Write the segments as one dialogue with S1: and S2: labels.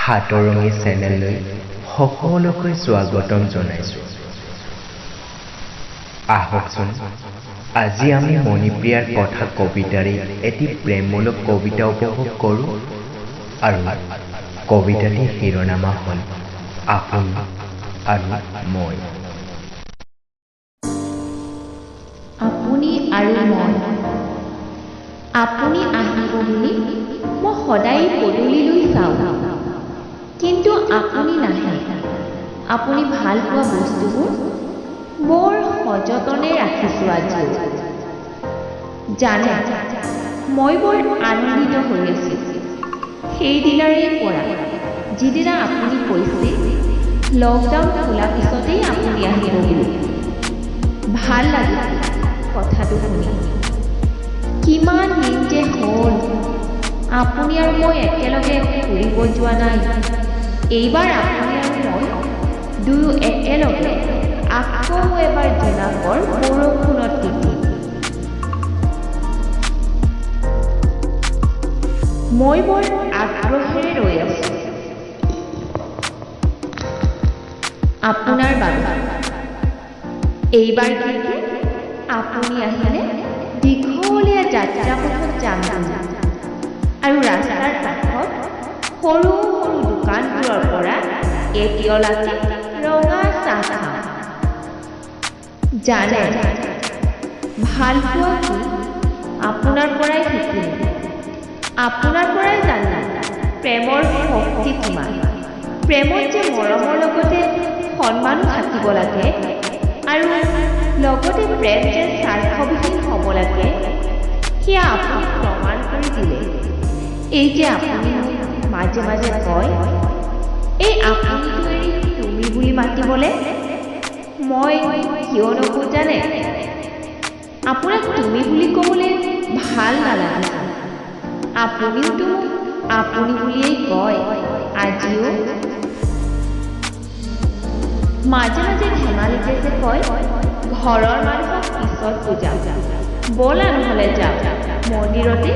S1: হাতৰঙী চেনেললৈ সকলোকৈ স্বাগতম জনাইছোঁ। আহকচোন আজি আমি মণিপ্ৰিয়াৰ কথা কবিতাৰে এটি প্ৰেমমূলক কবিতা উপভোগ কৰোঁ আৰু কবিতাটিৰ শিৰোনামা হ'ল আপুনি আৰু মই।
S2: আপুনি আৰু মই। আপুনি আহিব বুলি মই সদায় পদূলিলৈ চাওঁ, কিন্তু আপুনি নাহে। আপুনি ভাল পোৱা বস্তুবোৰ বৰ সযতনে ৰাখিছোঁ আজি। জানে, মই বৰ আনন্দিত হৈ আছোঁ সেইদিনাৰে পৰা যিদিনা আপুনি কৈছিল লকডাউন খোলাৰ পিছতেই আপুনি আহিব বুলি। ভাল লাগিছিল কথাটো শুনি। কিমান দিন যে হ'ল আপুনি আৰু মই একেলগে ফুৰিব যোৱা নাই। এইবাৰ আপুনি আৰু মই দুয়ো একেলগে আকৌ এবাৰ জোনাকৰ বৰষুণত তিতিম। মই বৰ আগ্ৰহেৰে ৰৈ আছোঁ আপোনাৰ বাবে। এইবাৰ কিন্তু আপুনি আহিলে দীঘলীয়া যাত্ৰাপথত যাম আৰু ৰাস্তাৰ কাষত সৰু সৰু দোকানবোৰৰ পৰা এতিয়ালৈকে ৰঙা চাহ খাম। জানে, ভাল পোৱা কি আপোনাৰ পৰাই শিকিলোঁ, আপোনাৰ পৰাই জানিলোঁ প্ৰেমৰ শক্তি কিমান। প্ৰেমত যে মৰমৰ লগতে সন্মানো থাকিব লাগে আৰু লগতে প্ৰেম যে স্বাৰ্থবিহীন হ'ব লাগে, সেয়া আপুনি প্ৰমাণ কৰি দিলে। এই যে আপুনি মাজে মাজে কয়, এই আপুনিটো এৰি তুমি বুলি মাতিবলৈ মই কিয় নকওঁ জানে? আপোনাক তুমি বুলি ক'বলৈ ভাল নালাগে। আপুনিওতো আপুনি বুলিয়েই কয় আজিও। মাজে মাজে ধেমালিতে যে কয় ঘৰৰ মানুহক পিছত বুজাম, ব'লা নহ'লে যাওঁ মন্দিৰতে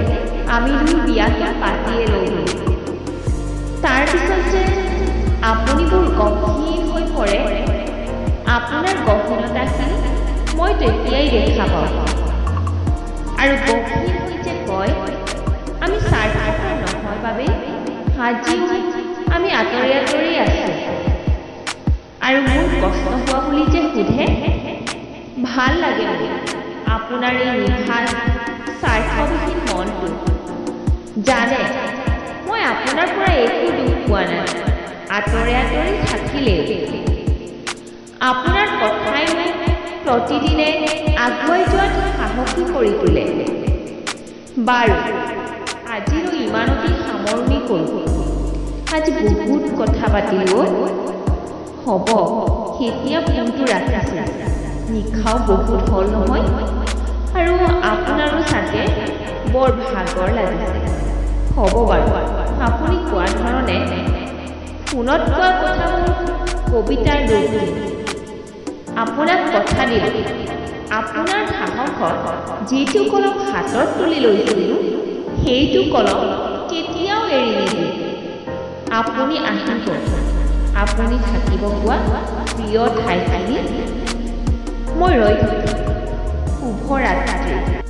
S2: আমি দুই বিয়াখন পাতিয়ে লওঁ। তাৰপিছত যে আপুনিবোৰ গহীন হৈ পৰে, আপোনাৰ গহীনতাখিনি মই তেতিয়াই দেখা পাওঁ। আৰু গহীন হৈ যে কয় আমি স্বাৰ্থপৰ নহয় বাবে আজিও আমি আঁতৰি আঁতৰি আছোঁ। আৰু মোৰ কষ্ট হোৱা বুলি যে সোধে, ভাল লাগে আপোনাৰ এই নিশাৰ স্বাৰ্থবিহীন মনটো। জানে, মই আপোনাৰ পৰা একো দুখ পোৱা নাই আঁতৰে আঁতৰি থাকিলেও। আপোনাৰ কথাই মোক প্ৰতিদিনে আগুৱাই যোৱাত সাহসী কৰি তোলে। বাৰু আজিলৈ ইমানতে সামৰণি কৰোঁ। আজি বহুত কথা পাতিলোঁ। হ'ব, এতিয়া ফোনটো ৰাখিছোঁ। নিশাও বহুত হ'ল নহয় আৰু আপোনাৰো চাগে বৰ ভাগৰ লাগিছে। হ'ব বাৰু, আপুনি কোৱা ধৰণে ফোনত কোৱা কথাবোৰ কবিতাৰ ৰূপ দিম। আপোনাক কথা দিলোঁ, আপোনাৰ সাহসত যিটো কলম হাতত তুলি লৈছিলোঁ সেইটো কলম কেতিয়াও এৰি নিদিওঁ। আপুনি আহিব, আপুনি থাকিব পোৱা প্ৰিয় ঠাইখিনি মই ৰৈ থাকিম। শুভ ৰাত্ৰি।